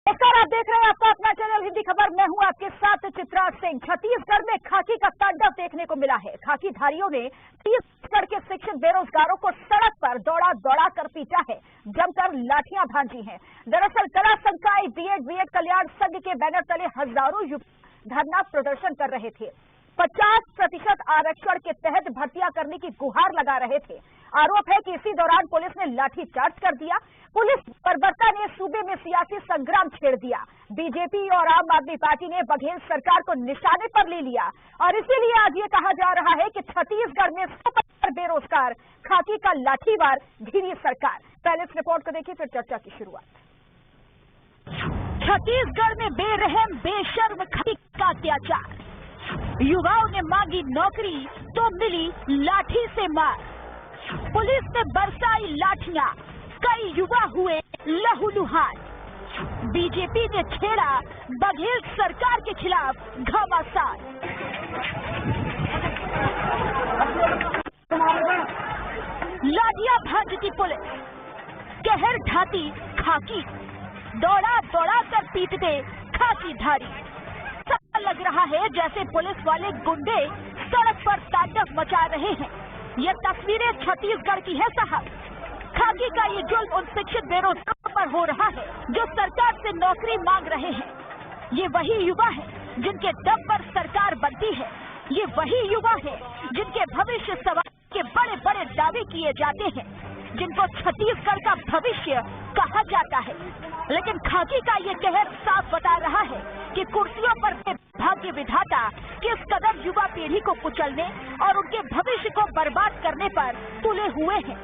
नमस्कार, आप देख रहे हैं आपका अपना चैनल हिंदी खबर। मैं हूं आपके साथ चित्रा सिंह। छत्तीसगढ़ में खाकी का तांडव देखने को मिला है। खाकीधारियों ने छत्तीसगढ़ के शिक्षित बेरोजगारों को सड़क पर दौड़ा दौड़ा कर पीटा है, जमकर लाठियां भांजी हैं। दरअसल कला संकाय बीएड कल्याण संघ के बैनर तले हजारों युवक धरना प्रदर्शन कर रहे थे। 50% आरक्षण के तहत भर्तियां करने की गुहार लगा रहे थे। आरोप है कि इसी दौरान पुलिस ने लाठीचार्ज कर दिया। पुलिस बर्बरता ने सूबे में सियासी संग्राम छेड़ दिया। बीजेपी और आम आदमी पार्टी ने बघेल सरकार को निशाने पर ले लिया और इसीलिए आज ये कहा जा रहा है कि छत्तीसगढ़ में 100% बेरोजगार, खाकी का लाठीवार, धीरी सरकार। पहले इस रिपोर्ट को देखिए, फिर चर्चा की शुरुआत। छत्तीसगढ़ में बेरहम बेशर्म खाकी का अत्याचार। युवाओं ने मांगी नौकरी तो मिली लाठी से मार। पुलिस ने बरसाई लाठियां, कई युवा हुए लहूलुहान। बीजेपी ने छेड़ा बघेल सरकार के खिलाफ घमासान। लाठियां भांजती पुलिस, कहर ढाती खाकी, दौड़ा दौड़ा कर पीटते खाकीधारी। लग रहा है जैसे पुलिस वाले गुंडे सड़क पर तांडव मचा रहे हैं। ये तस्वीरें छत्तीसगढ़ की है साहब। खाकी का ये जुल्म उन शिक्षित बेरोजगारों पर हो रहा है जो सरकार से नौकरी मांग रहे हैं। ये वही युवा है जिनके दम पर सरकार बनती है। ये वही युवा है जिनके भविष्य सवार के बड़े बड़े दावे किए जाते हैं, जिनको छत्तीसगढ़ का भविष्य कहा जाता है। लेकिन खाकी का ये कहर साफ बता रहा है कि कुर्सियों पर भाग्य विधाता किस कदर युवा पीढ़ी को कुचलने और उनके भविष्य को बर्बाद करने पर तुले हुए हैं।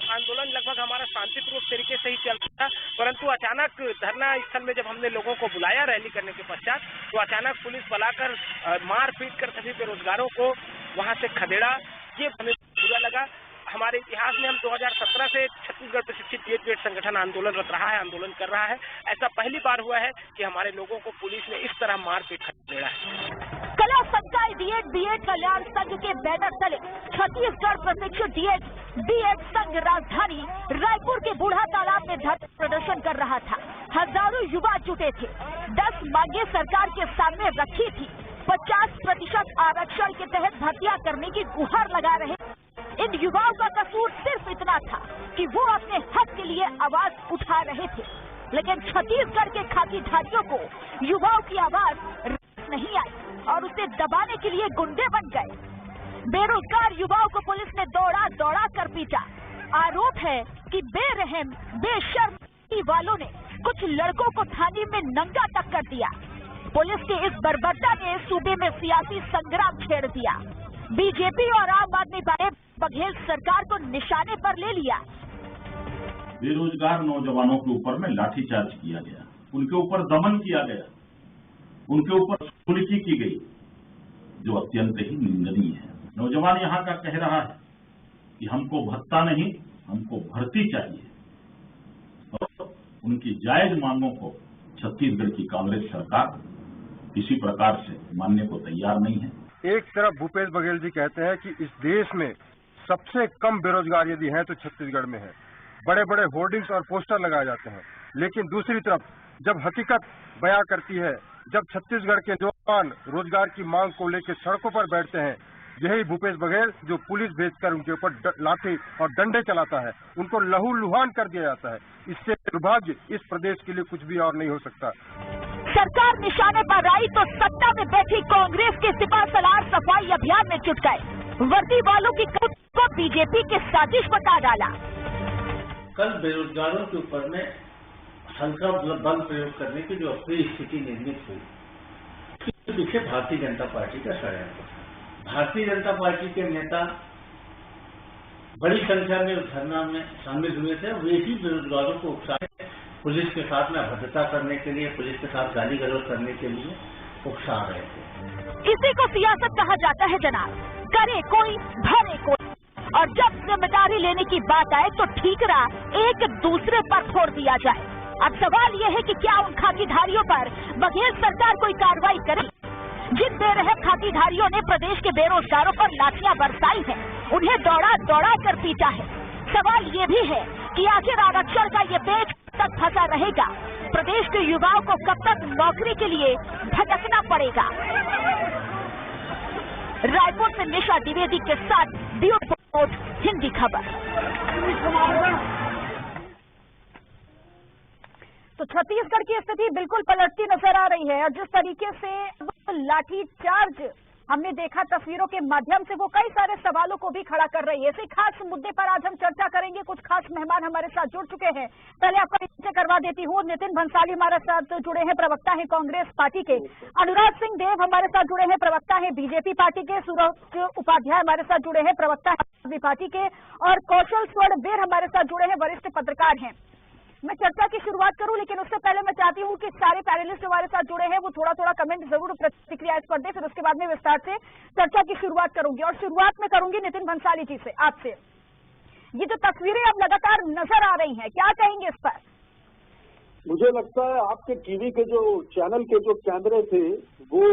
आंदोलन लगभग हमारा शांतिपूर्ण तरीके से ही चल रहा था, परंतु अचानक धरना स्थल में जब हमने लोगों को बुलाया रैली करने के पश्चात, तो अचानक पुलिस बुलाकर मार पीट कर सभी बेरोजगारों को वहां से खदेड़ा। ये हमें बुरा लगा। हमारे इतिहास में हम 2017 से छत्तीसगढ़ प्रशिक्षित बीएड संगठन आंदोलनरत रहा है, आंदोलन कर रहा है। ऐसा पहली बार हुआ है कि हमारे लोगों को पुलिस ने इस तरह मारपीट खदेड़ा है। कला संकाय बीएड कल्याण संघ के बैनर तले छत्तीसगढ़ प्रशिक्षित बीएड संघ राजधानी रायपुर के बूढ़ा तालाब में धरना प्रदर्शन कर रहा था। हजारों युवा जुटे थे। 10 मांगे सरकार के सामने रखी थी। 50% आरक्षण के तहत भर्तियां करने की गुहार लगा रहे। इन युवाओं का कसूर सिर्फ इतना था कि वो अपने हक के लिए आवाज उठा रहे थे, लेकिन छत्तीसगढ़ के खाकीधारियों को युवाओं की आवाज नहीं आई और उसे दबाने के लिए गुंडे बन गए। बेरोजगार युवाओं को पुलिस ने दौड़ा दौड़ा कर पीटा। आरोप है कि बेरहम बेशर्म वालों ने कुछ लड़कों को थाने में नंगा तक कर दिया। पुलिस की इस बर्बरता ने सूबे में सियासी संग्राम छेड़ दिया। बीजेपी और आम आदमी पार्टी बघेल सरकार को निशाने पर ले लिया। बेरोजगार नौजवानों के ऊपर में लाठीचार्ज किया गया, उनके ऊपर दमन किया गया, उनके ऊपर सुलकी की गई, जो अत्यंत ही निंदनीय है। नौजवान यहाँ का कह रहा है कि हमको भत्ता नहीं, हमको भर्ती चाहिए और उनकी जायज मांगों को छत्तीसगढ़ की कांग्रेस सरकार किसी प्रकार से मानने को तैयार नहीं है। एक तरफ भूपेश बघेल जी कहते हैं कि इस देश में सबसे कम बेरोजगार यदि है तो छत्तीसगढ़ में है। बड़े बड़े होर्डिंग्स और पोस्टर लगाए जाते हैं, लेकिन दूसरी तरफ जब हकीकत बयां करती है, जब छत्तीसगढ़ के नौजवान रोजगार की मांग को लेकर सड़कों पर बैठते हैं, यही भूपेश बघेल जो पुलिस भेजकर उनके ऊपर लाठी और डंडे चलाता है, उनको लहूलुहान कर दिया जाता है। इससे दुर्भाग्य इस प्रदेश के लिए कुछ भी और नहीं हो सकता। सरकार निशाने पर आई तो सत्ता में बैठी कांग्रेस के सिपा सलार सफाई अभियान में जुट गए। वर्दी वालों की कूच को बीजेपी की साजिश बता डाला। कल बेरोजगारों के ऊपर में हल्का बल प्रयोग करने की जो अप्रिय स्थिति निर्मित हुई, इसके पीछे भारतीय जनता पार्टी का षड्यंत्र था। भारतीय जनता पार्टी के नेता बड़ी संख्या में उस धरना में शामिल हुए थे। वे ही बेरोजगारों को उकसाए पुलिस के साथ में अभद्रता करने के लिए, पुलिस के साथ गाली गलौज करने के लिए उकसा रहे थे। इसी को सियासत कहा जाता है जनाब। करे कोई भरे कोई, और जब जिम्मेदारी लेने की बात आए तो ठीकरा एक दूसरे पर फोड़ दिया जाए। अब सवाल यह है कि क्या उन खाकीधारियों पर बघेल सरकार कोई कार्रवाई करे? जिन बेरहम खाकीधारियों ने प्रदेश के बेरोजगारों पर लाठियां बरसाई हैं, उन्हें दौड़ा दौड़ा कर पीटा है। सवाल ये भी है कि आखिर आरक्षण का ये पेच तक फंसा रहेगा? प्रदेश के युवाओं को कब तक नौकरी के लिए भटकना पड़ेगा? रायपुर से निशा द्विवेदी के साथ ब्यूरो रिपोर्ट, हिंदी खबर। तो छत्तीसगढ़ की स्थिति बिल्कुल पलटती नजर आ रही है और जिस तरीके से लाठी चार्ज हमने देखा तस्वीरों के माध्यम से, वो कई सारे सवालों को भी खड़ा कर रही है। इसी खास मुद्दे पर आज हम चर्चा करेंगे। कुछ खास मेहमान हमारे साथ जुड़ चुके हैं। पहले आपका परिचय करवा देती हूँ। नितिन भंसाली हमारे साथ जुड़े हैं, प्रवक्ता हैं कांग्रेस पार्टी के। अनुराग सिंह देव हमारे साथ जुड़े हैं, प्रवक्ता हैं बीजेपी पार्टी के। सूरज उपाध्याय हमारे साथ जुड़े हैं, प्रवक्ता है पार्टी के। और कौशल स्वर्णवीर हमारे साथ जुड़े हैं, वरिष्ठ पत्रकार हैं। मैं चर्चा की शुरुआत करूं, लेकिन उससे पहले मैं चाहती हूं कि सारे पैनलिस्ट हमारे साथ जुड़े हैं वो थोड़ा थोड़ा कमेंट जरूर प्रतिक्रिया इस पर दें, फिर उसके बाद में विस्तार से चर्चा की शुरुआत करूंगी। और शुरुआत में करूंगी नितिन भंसाली जी से, आपसे। ये जो तस्वीरें अब लगातार नजर आ रही हैं, क्या कहेंगे इस पर? मुझे लगता है आपके टीवी के जो चैनल के जो कैमरे थे वो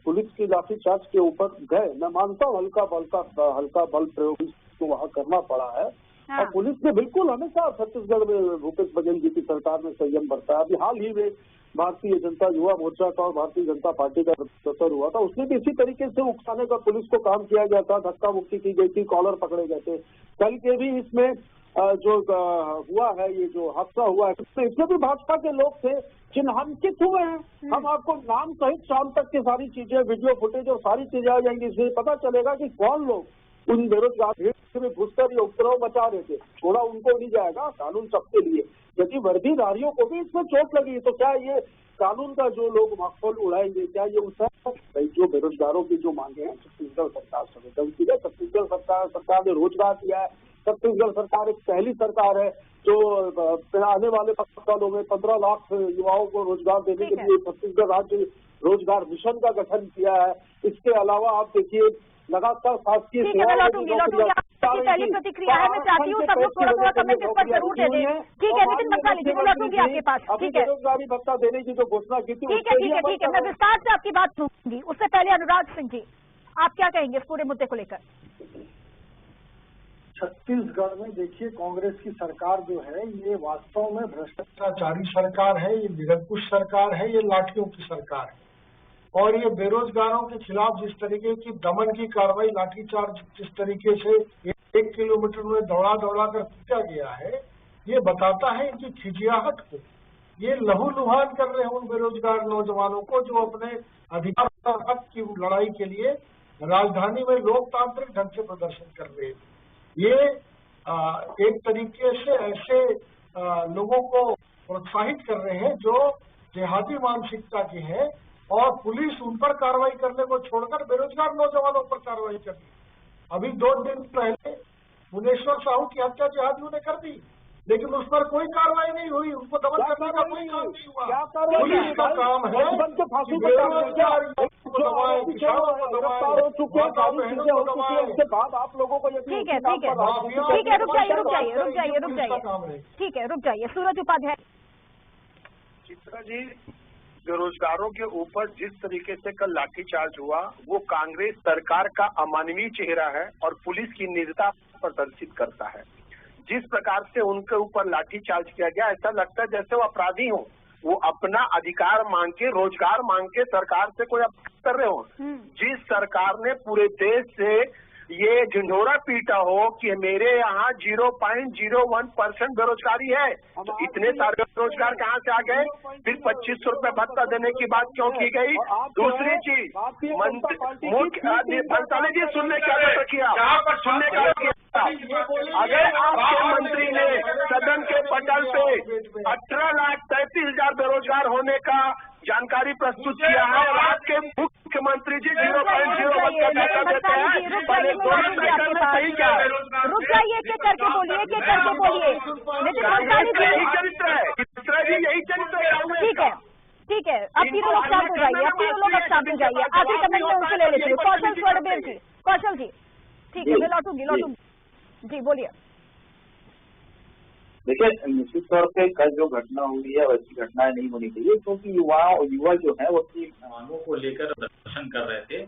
पुलिस की लाठीचार्ज के ऊपर गए। मैं मानता हूँ हल्का बल प्रयोग तो वहाँ करना पड़ा है। हाँ। और पुलिस ने बिल्कुल हमेशा छत्तीसगढ़ में भूपेश बघेल जी की सरकार में संयम बरता है। अभी हाल ही में भारतीय जनता युवा मोर्चा का और भारतीय जनता पार्टी का सफर हुआ था, उसमें भी इसी तरीके से उकसाने का पुलिस को काम किया गया था, धक्का मुक्की की गई थी, कॉलर पकड़े गए थे। कल के भी इसमें जो हुआ है, ये जो हादसा हुआ है, इसमें भी भाजपा के लोग थे, चिन्हांकित हुए हैं। हम आपको नाम सहित शाम तक की सारी चीजें, वीडियो फुटेज और सारी चीजें आ जाएंगी, इससे पता चलेगा कि कौन लोग उन बेरोजगार में घुसकर ये उपद्रव मचा रहे थे। छोड़ा उनको नहीं जाएगा, कानून सबके लिए, क्योंकि वर्दीधारियों को भी इसमें चोट लगी। तो क्या ये कानून का जो लोग माहौल उड़ाएंगे, क्या ये उसे जो बेरोजगारों की जो मांगे हैं छत्तीसगढ़ सरकार संवेदनशील है। छत्तीसगढ़ सरकार ने रोजगार दिया है। छत्तीसगढ़ सरकार एक पहली सरकार है जो आने वाले सालों में 15 लाख युवाओं को रोजगार देने के लिए छत्तीसगढ़ राज्य रोजगार मिशन का गठन किया है। इसके अलावा आप देखिए लगातार शासकीय पहली प्रतिक्रिया है, मैं चाहती हूँ सब लोग थोड़ा कमेंट इस पर जरूर दे दें। ठीक है नितिन भंसाली जी, मैं लौटूंगी आपके पास। ठीक है, बेरोजगारी भत्ता देने की जो घोषणा की थी, ठीक है, मैं विस्तार से आपकी बात सुनूंगी। उससे पहले अनुराग सिंह जी, आप क्या कहेंगे इस पूरे मुद्दे को लेकर? छत्तीसगढ़ में देखिए, कांग्रेस की सरकार जो है ये वास्तव में भ्रष्टाचारी सरकार है, ये निरंकुश सरकार है, ये लाठियों की सरकार है। और ये बेरोजगारों के खिलाफ जिस तरीके की दमन की कार्रवाई, लाठीचार्ज जिस तरीके से 1 किलोमीटर में दौड़ा कर पीटा गया है, ये बताता है इनकी खिजियाहट को। ये लहूलुहान कर रहे हैं उन बेरोजगार नौजवानों को जो अपने अधिकार और हक की लड़ाई के लिए राजधानी में लोकतांत्रिक ढंग से प्रदर्शन कर रहे हैं। ये एक तरीके से ऐसे लोगों को प्रोत्साहित कर रहे हैं जो देहाती मानसिकता के हैं, और पुलिस उन पर कार्रवाई करने को छोड़कर बेरोजगार नौजवानों पर कार्रवाई कर दी। अभी 2 दिन पहले भुवनेश्वर साहू की हत्या जिहादियों ने कर दी, लेकिन उस पर कोई कार्रवाई नहीं हुई, उनको दमन करने का कोई काम नहीं हुआ। पुलिस का काम है कि बेरोजगार को दबाए, किसानों को दबाए, माता बहनों को दबाए। उसके बाद आप लोगों को ठीक है, रुक जाइए। ठीक है, रुक जाइए। सूरज उपाध्याय। चित्रा जी, बेरोजगारों के ऊपर जिस तरीके से कल लाठीचार्ज हुआ वो कांग्रेस सरकार का अमानवीय चेहरा है और पुलिस की निर्दयता प्रदर्शित करता है। जिस प्रकार से उनके ऊपर लाठीचार्ज किया गया, ऐसा लगता है जैसे वो अपराधी हो, वो अपना अधिकार मांग के, रोजगार मांग के सरकार से कोई अपराध कर रहे हो। जिस सरकार ने पूरे देश से ये झंझोरा पीटा हो कि मेरे यहाँ 0.01% बेरोजगारी है, तो इतने सारे बेरोजगार कहाँ से आ गए? फिर 2500 रुपए भत्ता देने की बात क्यों की गई? दूसरी चीज, मुख्य भंसाली जी सुनने का किया, सुनने का किया। अगर आपके मंत्री ने सदन के पटल पे 18,33,000 बेरोजगार होने का जानकारी प्रस्तुत किया है, और आपके मुख्यमंत्री जी 0.01 का डाटा देते हैं, पहले दोनों सेक्टर में सही क्या है? रुक जाइए, के करके बोलिए। नितिन भंसाली जी, यही चरित्र है चित्रा जी, यही चरित्र है। ठीक है, अब तीनों लोग शांत हो जाइए, आखिरी कमेंट में उनसे ले लेती हूँ। कौशल स्वर्णवीर जी, कौशल जी, ठीक है, मैं लौटूंगी। जी बोलिए। देखिए, निश्चित तौर पे कल जो घटना हुई है वैसी घटनाएं नहीं होनी चाहिए, क्योंकि युवा जो है वो अपनी मांगों को लेकर प्रदर्शन कर रहे थे।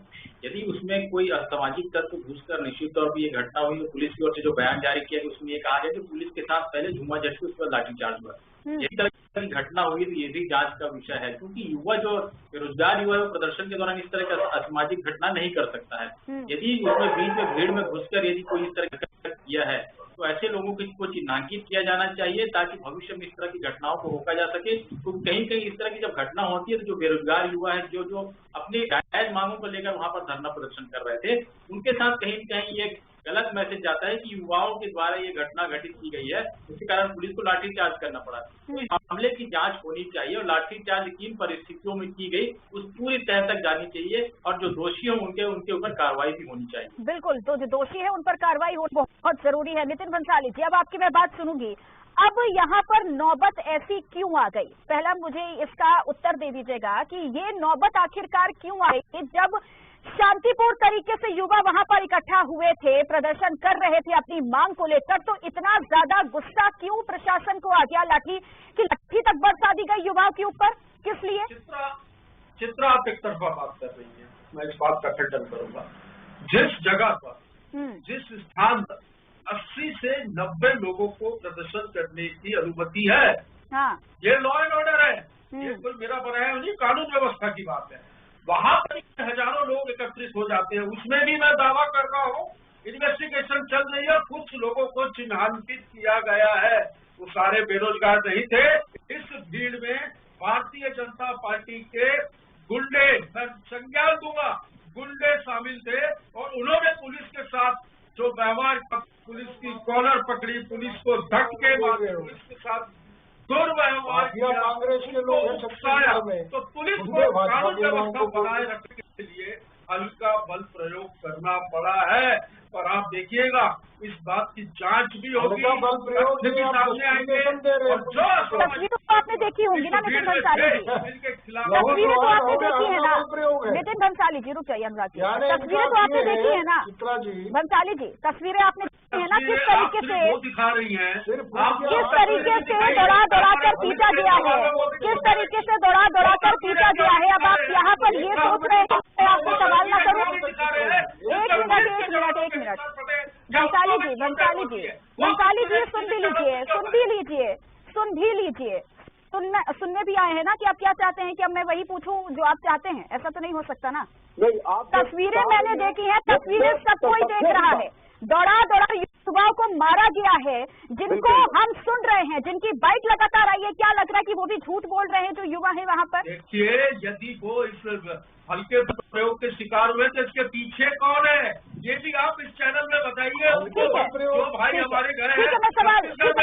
यदि उसमें कोई असामाजिक तत्व घुसकर निश्चित तौर पर ये घटना हुई, तो पुलिस की ओर से जो बयान जारी किया कि उसमें ये कहा गया कि पुलिस के साथ पहले झूमा झटके उस पर लाठीचार्ज हुआ। यही तरह की घटना हुई तो ये भी जांच का विषय है, क्योंकि युवा जो बेरोजगार युवा है वो प्रदर्शन के दौरान इस तरह का असामाजिक घटना नहीं कर सकता है। यदि उसमें बीच में भीड़ में घुसकर यदि कोई इस तरह का किया है तो ऐसे लोगों को चिन्हांकित किया जाना चाहिए, ताकि भविष्य में इस तरह की घटनाओं को रोका जा सके। तो कहीं कहीं इस तरह की जब घटना होती है तो जो बेरोजगार युवा है, जो अपनी जायज मांगों को लेकर वहां पर धरना प्रदर्शन कर रहे थे, उनके साथ कहीं न कहीं ये गलत मैसेज जाता है कि युवाओं के द्वारा ये घटना घटित की गई है, उसके कारण पुलिस को लाठीचार्ज करना पड़ा। तो इस मामले की जांच होनी चाहिए और लाठीचार्ज किन परिस्थितियों में की गई उस पूरी तह तक जानी चाहिए, और जो दोषी हो उनके ऊपर कार्रवाई भी होनी चाहिए। बिल्कुल, तो जो दोषी है उन पर कार्रवाई हो बहुत जरूरी है। नितिन भंसाली जी, अब आपकी मैं बात सुनूंगी। अब यहाँ पर नौबत ऐसी क्यों आ गई? पहला मुझे इसका उत्तर दे दीजिएगा कि ये नौबत आखिरकार क्यों आ गई, जब शांतिपूर्ण तरीके से युवा वहां पर इकट्ठा हुए थे, प्रदर्शन कर रहे थे अपनी मांग को लेकर, तो इतना ज्यादा गुस्सा क्यों प्रशासन को आ गया? लाठी तक बरसा दी गई युवाओं के ऊपर, किस लिए? चित्रा आप एक तरफा बात कर रही है, मैं इस बात का खंडन करूंगा। जिस जगह पर, जिस स्थान पर 80 से 90 लोगों को प्रदर्शन करने की अनुमति है, हाँ। ये लॉ एंड ऑर्डर है, ये कोई मेरा बनाया नहीं, कानून व्यवस्था की बात है। वहां पर हजारों लोग एकत्रित हो जाते हैं, उसमें भी मैं दावा कर रहा हूँ इन्वेस्टिगेशन चल रही है, कुछ लोगों को चिन्हांकित किया गया है, वो सारे बेरोजगार नहीं थे। इस भीड़ में भारतीय जनता पार्टी के गुंडे, मैं संज्ञान दूंगा, गुंडे शामिल थे, और उन्होंने पुलिस के साथ जो व्यवहार, पुलिस की कॉलर पकड़ी, पुलिस को धक्के मारे, पुलिस के साथ दुर्व्यवहार किया, कांग्रेस के लोग उकसाया, तो पुलिस को कानून व्यवस्था बनाए रखने के लिए हल्का बल प्रयोग करना पड़ा है। और आप देखिएगा इस बात की जांच भी होगी, बल प्रयोग सामने आएंगे, और जो तस्वीरें तो आपने देखी होंगी ना नितिन भंसाली जी, तस्वीरें तो आपने देखी है ना नितिन भंसाली जी, रुक जाइए अनुराग जी, तस्वीरें तो आपने देखी है ना भंसाली जी, तस्वीरें आपने देखी है ना, किस तरीके से दिखा रही है, किस तरीके से दौड़ा कर पीटा गया है, किस तरीके से दौड़ा कर पीटा गया है। अब आप यहाँ पर ये सोच रहे हैं कि आपको सवाल न करूँ? एक मिनट भंसाली जी सुन भी लीजिए, सुनने भी आए हैं ना कि आप क्या चाहते हैं कि अब मैं वही पूछूं जो आप चाहते हैं, ऐसा तो नहीं हो सकता ना। तस्वीरें मैंने देखी हैं, तस्वीरें सब कोई देख रहा है, दौड़ा युवाओं को मारा गया है, जिनको हम सुन रहे हैं, जिनकी बाइक लगातार आई है। क्या लग रहा है कि वो भी झूठ बोल रहे हैं जो युवा है वहाँ पर? देखिए, यदि वो इस हल्के प्रयोग के शिकार हुए तो इसके पीछे कौन है, ये भी आप इस चैनल में बताइए। जो भाई हमारे घर ठीक है, मैं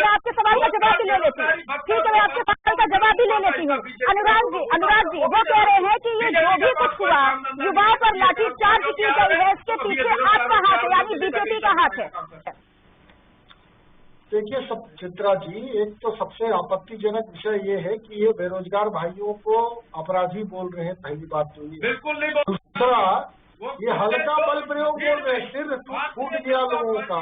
आपके सवाल का जवाब भी ले लेती हूँ। ठीक है, मैं आपके सवाल का जवाब भी ले लेती हूँ। अनुराग जी वो कह रहे हैं कि ये जो भी कुछ हुआ, युवाओं पर लाठीचार्ज की गई है, इसके पीछे आपका हाथ है, यानी बीजेपी का हाथ है। देखिए चित्रा जी, एक तो सबसे आपत्तिजनक विषय ये है कि ये बेरोजगार भाइयों को अपराधी बोल रहे हैं, पहली बात तो ये। बिल्कुल नहीं। दूसरा, ये हल्का बल प्रयोग बोल रहे हैं, सिर टूट गया लोगों का,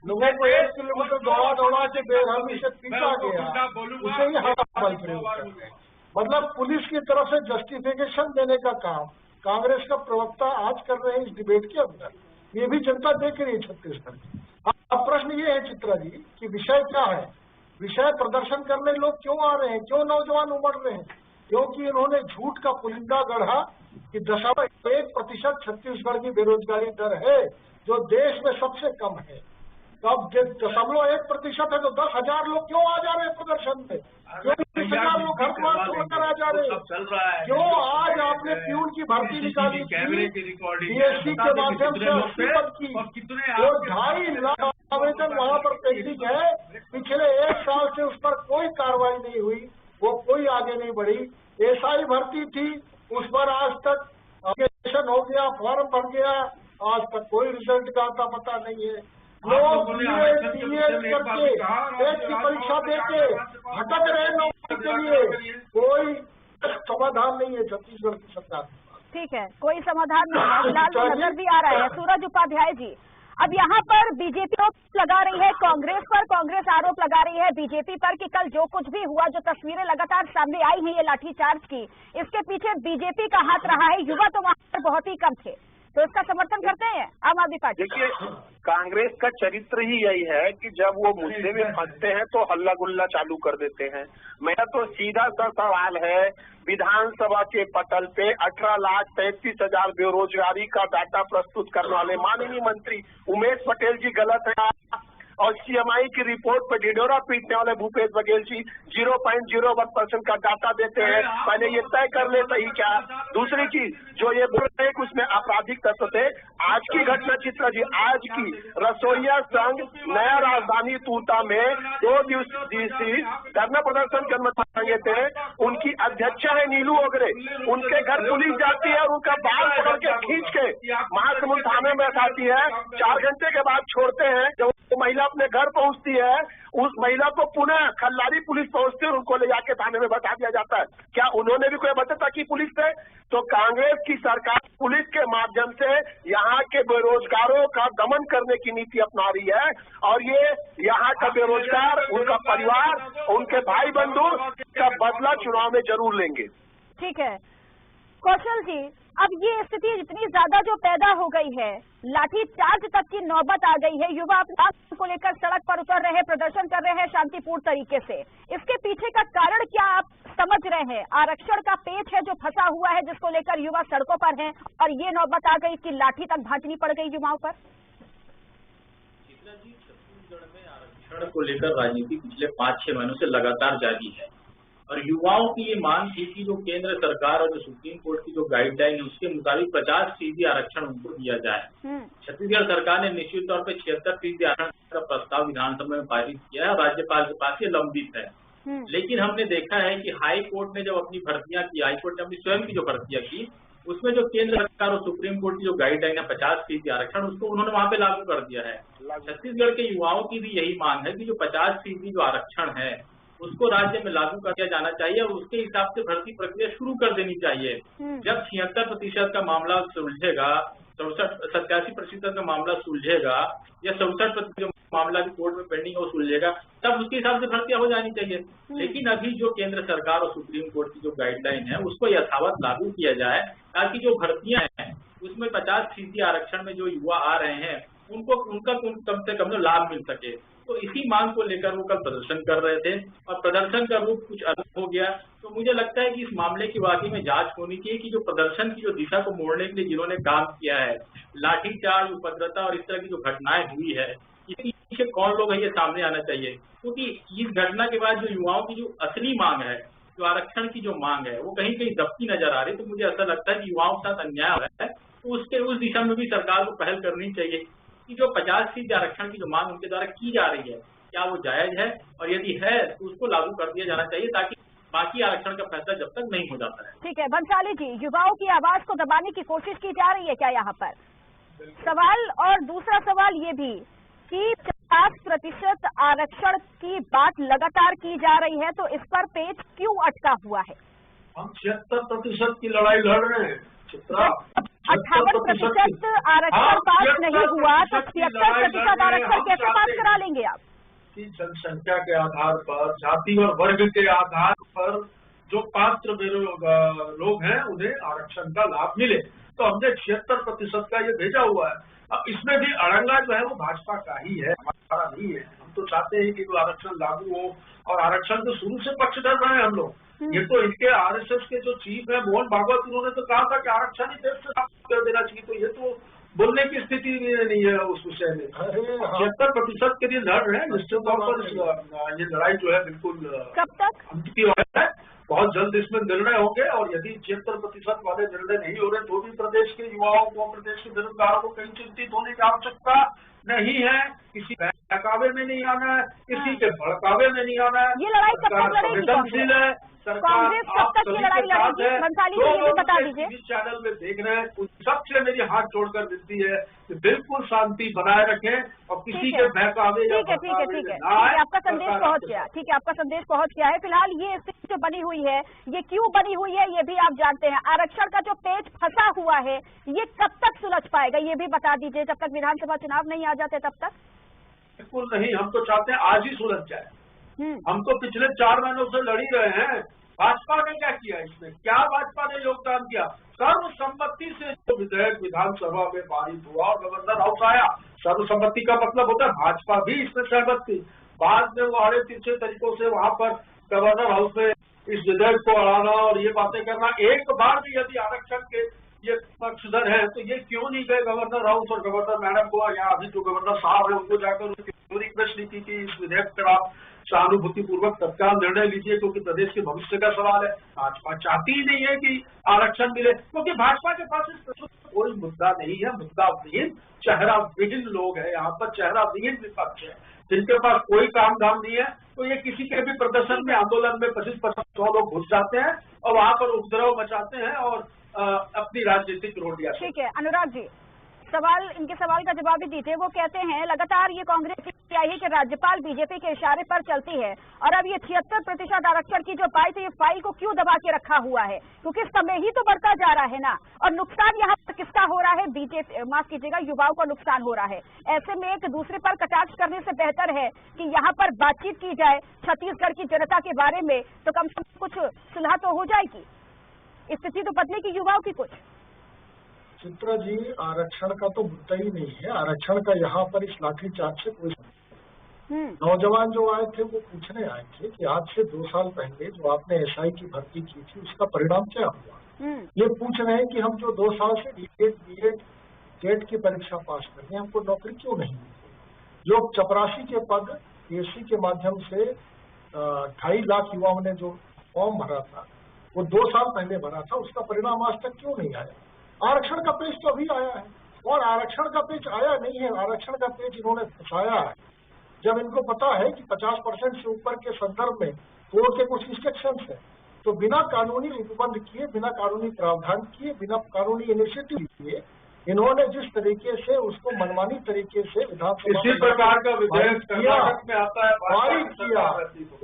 लोगों को 1 किलोमीटर दौड़ा के बेरहमी से पीटा गया, उसे ही हल्का बल प्रयोग कर रहे हैं। मतलब पुलिस की तरफ से जस्टिफिकेशन देने का काम कांग्रेस का प्रवक्ता आज कर रहे हैं इस डिबेट के अंदर, ये भी जनता देख रही है छत्तीसगढ़। अब प्रश्न ये है चित्रा जी कि विषय क्या है? विषय प्रदर्शन करने लोग क्यों आ रहे हैं, क्यों नौजवान उमड़ रहे हैं? क्योंकि इन्होंने झूठ का पुलिंदा गढ़ा कि 0.1% छत्तीसगढ़ की बेरोजगारी दर है, जो देश में सबसे कम है। तब 0.1% है तो 10,000 लोग क्यों आ जा रहे हैं प्रदर्शन में? क्यों 20,000 लोग घर द्वार छोड़कर आ जा रहे हैं? क्यों आज आपने प्यून की भर्ती निकाली बीएससी के माध्यम से 80 पद की, वो 2.5 लाख आवेदन वहाँ पर पेंडिंग है, पिछले 1 साल से उस पर कोई कार्रवाई नहीं हुई, वो कोई आगे नहीं बढ़ी। एसआई भर्ती थी, उस पर आज तक एप्लीकेशन हो गया, फॉर्म भर गया, आज तक कोई रिजल्ट का आता पता नहीं है। लोग करके टेट की परीक्षा देके भटक रहे नौकरी के लिए, कोई समाधान नहीं है छत्तीसगढ़ की सरकार। ठीक है, कोई समाधान नहीं है, फिलहाल तो नजर भी आ रहा है। सूरज उपाध्याय जी, अब यहाँ पर बीजेपी आरोप लगा रही है कांग्रेस पर, कांग्रेस आरोप लगा रही है बीजेपी पर कि कल जो कुछ भी हुआ, जो तस्वीरें लगातार सामने आई हैं ये लाठीचार्ज की, इसके पीछे बीजेपी का हाथ रहा है। युवा तो वहाँ पर बहुत ही कम थे, तो इसका समर्थन करते हैं आम आदमी पार्टी? देखिए, कांग्रेस का चरित्र ही यही है कि जब वो मुद्दे में फंसते हैं तो हल्ला गुल्ला चालू कर देते हैं। मेरा तो सीधा सा सवाल है, विधानसभा के पटल पे 18,33,000 बेरोजगारी का डाटा प्रस्तुत करने वाले माननीय मंत्री उमेश पटेल जी गलत है, और सीएमआई की रिपोर्ट पर ढिढोरा पीटने वाले भूपेश बघेल जी 0.01% का डाटा देते हैं। पहले ये तय कर ले सही क्या। दूसरी चीज जो ये बोल रहे हैं कि उसमें आपराधिक तत्व थे, आज की घटना चित्रा जी, आज की रसोईया संघ नया राजधानी तूता में 2 दिवसीय धरना प्रदर्शन करना चाहेंगे थे। उनकी अध्यक्षा है नीलू ओगरे, उनके घर पुलिस जाती है और उनका बाल पकड़ के खींच के महासमुंद थाने में बैठाती है। 4 घंटे के बाद छोड़ते हैं। जब वो महिला अपने घर पहुंचती है, उस महिला को पुनः खल्लारी पुलिस पहुंचती है और उनको ले जाके थाने में बैठा दिया जाता है। क्या उन्होंने भी कोई बता कि पुलिस थे? तो कांग्रेस की सरकार पुलिस के माध्यम से यहाँ के बेरोजगारों का दमन करने की नीति अपना रही है, और ये यहाँ का बेरोजगार, उनका परिवार, उनके भाई बंधु का बदला चुनाव में जरूर लेंगे। ठीक है कौशल जी, अब ये स्थिति इतनी ज्यादा जो पैदा हो गई है, लाठी चार्ज तक की नौबत आ गई है, युवा अपने को लेकर सड़क पर उतर रहे हैं, प्रदर्शन कर रहे हैं शांतिपूर्ण तरीके से। इसके पीछे का कारण क्या आप समझ रहे हैं? आरक्षण का पेच है जो फंसा हुआ है, जिसको लेकर युवा सड़कों पर हैं, और ये नौबत आ गई कि लाठी तक भांजनी पड़ गई युवाओं पर। छत्तीसगढ़ में आरक्षण को लेकर राजनीति पिछले 5-6 महीनों से लगातार जारी है, और युवाओं की ये मांग थी कि जो केंद्र सरकार और जो सुप्रीम कोर्ट की जो गाइडलाइन है उसके मुताबिक 50% आरक्षण उनको दिया जाए। छत्तीसगढ़ सरकार ने निश्चित तौर पर 76% आरक्षण का प्रस्ताव विधानसभा में पारित किया है और राज्यपाल के पास ये लंबित है। लेकिन हमने देखा है कि हाई कोर्ट ने जब अपनी भर्तियां की, हाई कोर्ट ने अपनी स्वयं की जो भर्तियां की, उसमें जो केंद्र सरकार और सुप्रीम कोर्ट की जो गाइडलाइन है 50% आरक्षण, उसको उन्होंने वहां पे लागू कर दिया है। छत्तीसगढ़ के युवाओं की भी यही मांग है कि जो 50% जो आरक्षण है उसको राज्य में लागू कर दिया जाना चाहिए और उसके हिसाब से भर्ती प्रक्रिया शुरू कर देनी चाहिए। जब 76% का मामला सुलझेगा, 87% का मामला सुलझेगा, या 67% जो मामला भी कोर्ट में पेंडिंग है वो सुलझेगा, तब उसके हिसाब से भर्तियां हो जानी चाहिए। लेकिन अभी जो केंद्र सरकार और सुप्रीम कोर्ट की जो गाइडलाइन है उसको यथावत लागू किया जाए, ताकि जो भर्तियां हैं उसमें 50% आरक्षण में जो युवा आ रहे हैं उनको उनका कम से कम लाभ मिल सके। तो इसी मांग को लेकर वो कल प्रदर्शन कर रहे थे, और प्रदर्शन का रूप कुछ अलग हो गया। तो मुझे लगता है कि इस मामले की वाकई में जांच होनी चाहिए कि जो प्रदर्शन की जो दिशा को मोड़ने के लिए जिन्होंने काम किया है, लाठीचार्ज, उपद्रवता और इस तरह की जो घटनाएं हुई है, इसके पीछे कौन लोग हैं ये सामने आना चाहिए। क्योंकि इस घटना के बाद जो युवाओं की जो असली मांग है, जो आरक्षण की जो मांग है, वो कहीं कहीं दबती नजर आ रही। तो मुझे ऐसा लगता है कि युवाओं के साथ अन्याय हो रहा है, तो उस दिशा में भी सरकार को पहल करनी चाहिए कि जो 50% आरक्षण की जो मांग उनके द्वारा की जा रही है, क्या वो जायज है, और यदि है तो उसको लागू कर दिया जाना चाहिए, ताकि बाकी आरक्षण का फैसला जब तक नहीं हो जाता है। ठीक है भंसाली जी, युवाओं की आवाज को दबाने की कोशिश की जा रही है क्या यहाँ पर? सवाल, और दूसरा सवाल ये भी कि 50% आरक्षण की बात लगातार की जा रही है, तो इस पर पेच क्यों अटका हुआ है? हम 76% की लड़ाई लड़ रहे हैं। 58% आरक्षण पास नहीं हुआ तो 76% आरक्षण कैसे पास करा लेंगे आप? जनसंख्या के आधार पर, जाति और वर्ग के आधार पर जो पात्र लोग हैं उन्हें आरक्षण का लाभ मिले, तो हमने 76% का ये भेजा हुआ है। अब इसमें भी अड़ंगा जो है वो भाजपा का ही है, हमारा नहीं है। हम तो चाहते हैं कि वो आरक्षण लागू हो, और आरक्षण तो शुरू से पक्षधर रहे हैं हम लोग। ये तो इनके आरएसएस के जो चीफ है मोहन भागवत, उन्होंने तो कहा था कि आरक्षण ही देश से समाप्त कर देना चाहिए। तो ये तो बोलने की स्थिति नहीं है उस विषय में। 76% के लिए लड़ रहे हैं, निश्चित तौर पर ये लड़ाई जो है बिल्कुल कब तक अंतिम है। बहुत जल्द इसमें निर्णय होंगे, और यदि 76% वाले निर्णय नहीं हो रहे तो भी प्रदेश के युवाओं को, प्रदेश के बेरोजगारों को कहीं चिंतित होने की आवश्यकता नहीं है। किसी बहकावे में नहीं आना है, किसी के भड़कावे में नहीं आना है। ये लड़ाई कब तक लड़ेगी संवेदनशील है कांग्रेस, कब तक ये लड़ाई लड़ेगी? भंसाली जी ये भी बता दीजिए। चैनल में देख रहे हैं, उन सबसे मेरी हाथ जोड़कर विनती है कि बिल्कुल शांति बनाए रखें और किसी के बहकावे या ठीक है, आपका संदेश पहुंच गया। ठीक है, आपका संदेश पहुंच गया है। फिलहाल ये स्थिति जो बनी हुई है, ये क्यों बनी हुई है ये भी आप जानते हैं। आरक्षण का जो पेच फंसा हुआ है ये कब तक सुलझ पाएगा ये भी बता दीजिए। जब तक विधानसभा चुनाव नहीं आ जाते तब तक? बिल्कुल नहीं, हम तो चाहते हैं आज ही सुलझ जाए। हम तो पिछले 4 महीनों से लड़ ही रहे हैं। भाजपा ने क्या किया इसमें? क्या भाजपा ने योगदान किया? सर्वसम्मति से जो विधेयक विधानसभा में पारित हुआ और गवर्नर हाउस आया, सर्वसम्मति का मतलब होता है भाजपा भी इसमें सहमत थी। बाद में वो आड़े तिरछे तरीकों से वहां पर गवर्नर हाउस में इस विधेयक को अड़ाना और ये बातें करना, एक बार भी यदि आरक्षण के ये पक्षधर है तो ये क्यों नहीं गए गवर्नर हाउस और गवर्नर मैडम को या अभी जो गवर्नर साहब है उनको जाकर उनकी रिक्वेस्ट नहीं की कि इस विधेयक पर आप सहानुभूतिपूर्वक तत्काल निर्णय लीजिए, क्योंकि प्रदेश के भविष्य का सवाल है। भाजपा चाहती ही नहीं है कि आरक्षण मिले, क्योंकि भाजपा के पास इस प्रश्न में कोई मुद्दा नहीं है। मुद्दा विहीन, चेहरा विहीन लोग है यहाँ पर, चेहरा विहीन विपक्ष है जिनके पास कोई काम धाम नहीं है। तो ये किसी के भी प्रदर्शन में, आंदोलन में 25-100 लोग घुस जाते हैं और वहां पर उपद्रव मचाते हैं और अपनी राजनीतिक रोटियां। ठीक है अनुराग जी, इनके सवाल का जवाब भी दीजिए। वो कहते हैं लगातार ये कांग्रेस की क्या है कि राज्यपाल बीजेपी के इशारे पर चलती है और अब ये 76% आरक्षण की जो पाई थी ये फाइल को क्यों दबा के रखा हुआ है, क्योंकि समय ही तो बढ़ता जा रहा है ना। और नुकसान यहाँ पर किसका हो रहा है? बीजेपी, माफ कीजिएगा, युवाओं का नुकसान हो रहा है। ऐसे में एक दूसरे पर कटाक्ष करने से बेहतर है कि यहाँ पर बातचीत की जाए छत्तीसगढ़ की जनता के बारे में, तो कम से कम कुछ सुलह तो हो जाएगी, स्थिति तो बदलेगी युवाओं की कुछ। चित्रा जी, आरक्षण का तो मुद्दा ही नहीं है। आरक्षण का यहाँ पर इस लाठीचार्ज से कोई नौजवान जो आए थे वो पूछने आए थे कि आज से 2 साल पहले जो आपने एसआई की भर्ती की थी उसका परिणाम क्या हुआ। ये पूछ रहे हैं कि हम जो 2 साल से बीएड गेट की परीक्षा पास कर रहे हैं, हमको नौकरी क्यों नहीं मिली। जो चपरासी के पद एसी के माध्यम से 2.5 लाख युवाओं ने जो फॉर्म भरा था वो 2 साल पहले भरा था, उसका परिणाम आज तक क्यों नहीं आया। आरक्षण का पेज तो अभी आया है और आरक्षण का पेज आया नहीं है, आरक्षण का पेज इन्होंने फंसाया है। जब इनको पता है कि 50% से ऊपर के संदर्भ में कोर्ट के कुछ रिस्ट्रिक्शंस है, तो बिना कानूनी उपबंध किए, बिना कानूनी प्रावधान किए, बिना कानूनी इनिशिएटिव किए इन्होंने जिस तरीके से उसको मनमानी तरीके से विधानसभा इसी प्रकार का विधेयक कर्नाटक में आता है, पारित किया,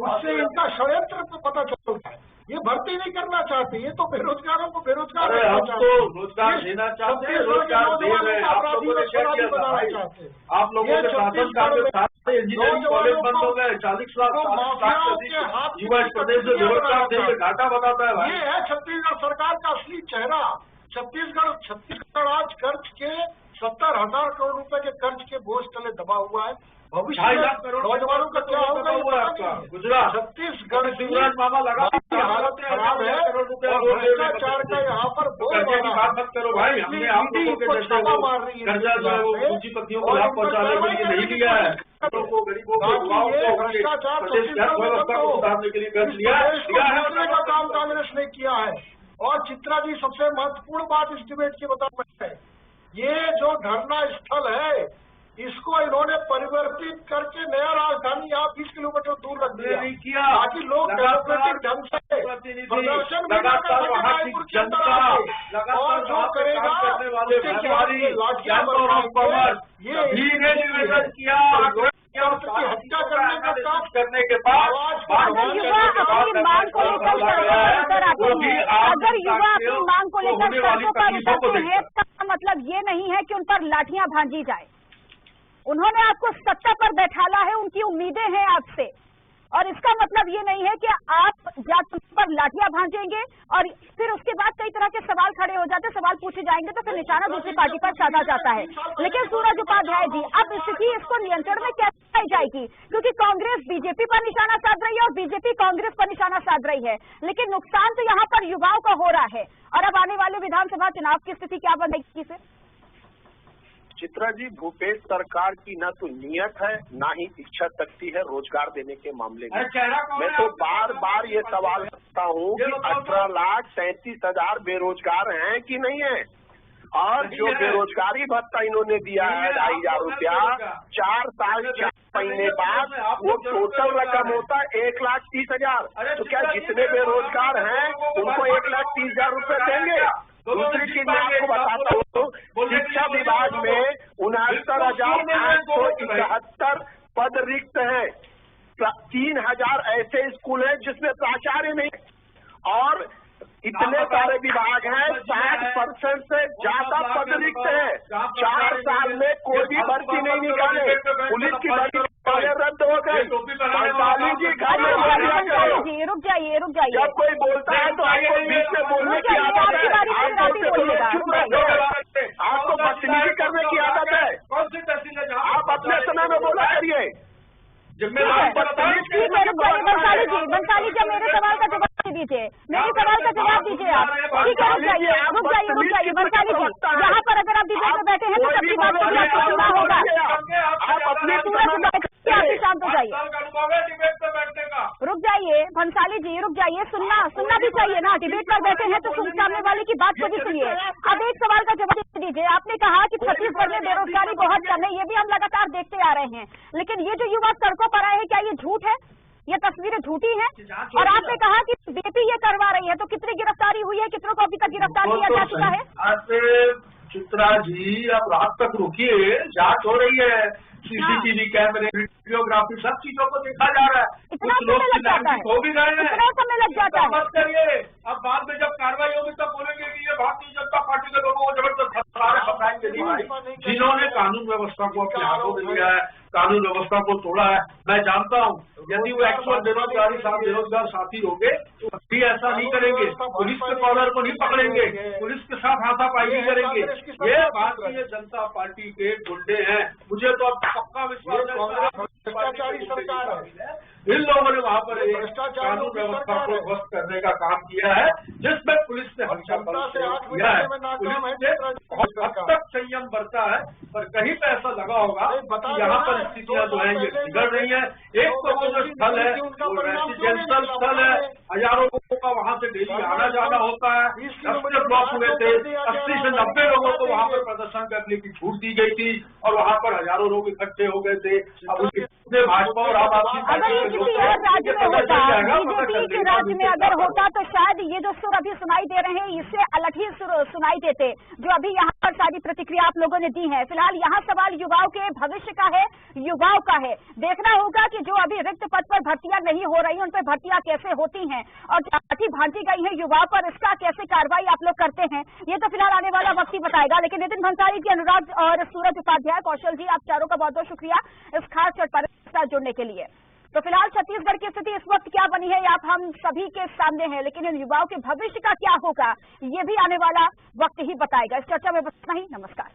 उससे इनका षड्यंत्र तो पता चलता है। ये भर्ती नहीं करना चाहते, ये तो बेरोजगारों को बेरोजगार हम तो रोजगार देना चाहते हैं, रोजगार दे रहे हैं। आप लोगों ने क्या किया था? आप लोगों के शासनकाल में सारे इंजीनियरिंग कॉलेज बंद हो गए, 40 लाख युवा इस प्रदेश में बेरोजगार थे, ये घाटा बताता है। ये है छत्तीसगढ़ सरकार का असली चेहरा। छत्तीसगढ़ आज कर्ज के 70,000 करोड़ रुपए के कर्ज के बोझ तले दबा हुआ है। भविष्य में नौजवानों का क्या होगा? गुजरात छत्तीसगढ़ शिवराज मामा लगा हालत खराब है और भ्रष्टाचार का यहाँ पर बात मत करो भाई। हमने आप लोगों के जैसे कर्जा जो है वो पूंजीपतियों को लाभ पहुंचाने के लिए नहीं लिया है, गरीबों को भ्रष्टाचार व्यवस्था को सुधारने के लिए कर्ज लिया है। का काम कांग्रेस ने किया है। और चित्रा जी, सबसे महत्वपूर्ण बात इस डिबेट की बताना है, ये जो धरना स्थल है इसको इन्होंने परिवर्तित करके नया राजधानी यहाँ 20 किलोमीटर दूर रख दिया ताकि लोग डेमोक्रेटिक ढंग से प्रदर्शन में जनता और जो करेगा हत्या करने का काम करने के बाद अगर युवा अपनी मांग को लेकर अगर युवा अपनी मांग को लेकर सड़कों पर उतरते हैं, इसका मतलब ये नहीं है कि उन पर लाठियां भांजी जाए। उन्होंने आपको सत्ता पर बैठाला है, उनकी उम्मीदें हैं आपसे, और इसका मतलब ये नहीं है कि आप जात पर लाठियां भांजेंगे और फिर उसके बाद कई तरह के सवाल खड़े हो जाते, सवाल पूछे जाएंगे तो फिर निशाना दूसरी पार्टी पर साधा जाता है। लेकिन सूरज उपाध्याय जी, अब स्थिति इसको नियंत्रण में कैसे लाई जाएगी, क्योंकि कांग्रेस बीजेपी पर निशाना साध रही है और बीजेपी कांग्रेस पर निशाना साध रही है, लेकिन नुकसान तो यहाँ पर युवाओं का हो रहा है। और अब आने वाले विधानसभा चुनाव की स्थिति क्या बनेगी फिर? चित्रा जी, भूपेश सरकार की न तो नियत है ना ही इच्छा शक्ति है रोजगार देने के मामले में। मैं तो बार बार ये सवाल करता हूँ कि 18,37,000 बेरोजगार हैं कि नहीं है, और जो बेरोजगारी भत्ता इन्होंने दिया है 2,500 रुपया 4 साल 4 महीने बाद वो टोटल रकम होता है 1,30,000। तो क्या जितने बेरोजगार हैं उनको 1,30,000 रुपये देंगे? दूसरी चीज मैं आपको बताता हूँ, शिक्षा विभाग में 69,871 पद रिक्त हैं। 3,000 ऐसे स्कूल हैं जिसमें प्राचार्य नहीं, और इतने सारे विभाग हैं 60% से ज्यादा पद रिक्त हैं। 4 साल में कोई भी भर्ती नहीं निकाले, पुलिस की भर्ती रद्द हो गए। टोपी पहनाने भंसाली जी घर में बोलिया करो। रुक जाइए जब कोई बोलता है तो आपको बीच में बोलने की आदत है, आपको बदतमीजी करने की आदत है। कौन सी तहसील है जहाँ आप अपने समय में बोला करिए। जिम्मेदारी बंसाली जी मेरे सवाल का जवाब दे दीजिए, मेरे सवाल का जवाब दीजिए आप। ठीक है, रुक जाइए बंसाली जी, यहाँ पर अगर आप डिबेट में बैठे हैं तो सबकी बात को आपको सुनना होगा। आप अपने आपकी शांत हो जाइए, डिबेट में बैठने का। रुक जाइए भंसाली जी, रुक जाइए, सुनना भी चाहिए ना। डिबेट पर बैठे हैं तो सामने वाले की बात को भी सुनिए। अब एक सवाल का जवाब दीजिए। आपने कहा कि छत्तीसगढ़ में बेरोजगारी बहुत कम है, ये भी हम लगातार देखते आ रहे हैं, लेकिन ये जो युवा सड़कों पर आए हैं, क्या ये झूठ है? ये तस्वीरें झूठी हैं? और आपने कहा कि बीजेपी ये करवा रही है, तो कितनी गिरफ्तारी हुई है, कितनों को अभी तक गिरफ्तार किया जा चुका है? चित्रा जी, अब रात तक रुकिए, जांच हो रही है। सीसीटीवी कैमरे, वीडियोग्राफी, सब चीजों को देखा जा रहा है। इतना समय लग जाता है, हो भी गए हैं, इतना समय लग जाता है। मत करिए। अब बाद में जब कार्रवाई होगी तब बोलेंगे कि ये भारतीय जनता पार्टी के लोगों को जबरदस्त बताएंगे। नहीं भाई, जिन्होंने कानून व्यवस्था को अपने हाथों में लिया है, कानून व्यवस्था को तोड़ा है, मैं जानता हूँ यदि वो एक्चुअल बेरोजगार साथी होंगे तो भी ऐसा नहीं करेंगे। पुलिस के कॉलर को नहीं पकड़ेंगे, पुलिस के साथ हाथापाई नहीं करेंगे। ये भारतीय जनता पार्टी के गुंडे हैं। मुझे तो अब पक्का विश्वास है भ्रष्टाचारी सरकार है। इन लोगों ने वहाँ पर कानून व्यवस्था को ध्वस्त करने का काम किया है, जिसमें पुलिस ने हल्का किया है। पुलिस ने बहुत हद तक संयम बरता है, पर कहीं पे ऐसा लगा होगा कि यहाँ पर स्थितियां जो है ये बिगड़ रही है। एक तो वो जो स्थल है वो रेसिडेंशियल स्थल है, हजारों लोगों का वहाँ से डेली आना जाना होता है। रास्ते ब्लॉक हुए थे, 80 से 90 लोगों को वहाँ पर प्रदर्शन करने की छूट दी गई थी और वहाँ पर हजारों लोग इकट्ठे हो गए थे। अब भाजपा और आम आदमी पार्टी किसी और राज्य में होता, बीजेपी के राज्य में अगर होता तो शायद ये जो सुर अभी सुनाई दे रहे हैं इससे अलग ही सुर सुनाई देते, जो अभी यहाँ पर सारी प्रतिक्रिया आप लोगों ने दी है। फिलहाल यहाँ सवाल युवाओं के भविष्य का है, युवाओं का है। देखना होगा कि जो अभी रिक्त पद पर भर्तियां नहीं हो रही, उन पर भर्तियां कैसे होती हैं और लाठी भांजी गई है युवाओं पर, इसका कैसे कार्रवाई आप लोग करते हैं, ये तो फिलहाल आने वाला वक्त ही बताएगा। लेकिन नितिन भंसाली जी, अनुराग और सूरज उपाध्याय, कौशल जी, आप चारों का बहुत बहुत शुक्रिया इस खास चर्चा के साथ जुड़ने के लिए। तो फिलहाल छत्तीसगढ़ की स्थिति इस वक्त क्या बनी है आप हम सभी के सामने है, लेकिन इन युवाओं के भविष्य का क्या होगा ये भी आने वाला वक्त ही बताएगा। इस चर्चा में बस इतना ही। नमस्कार।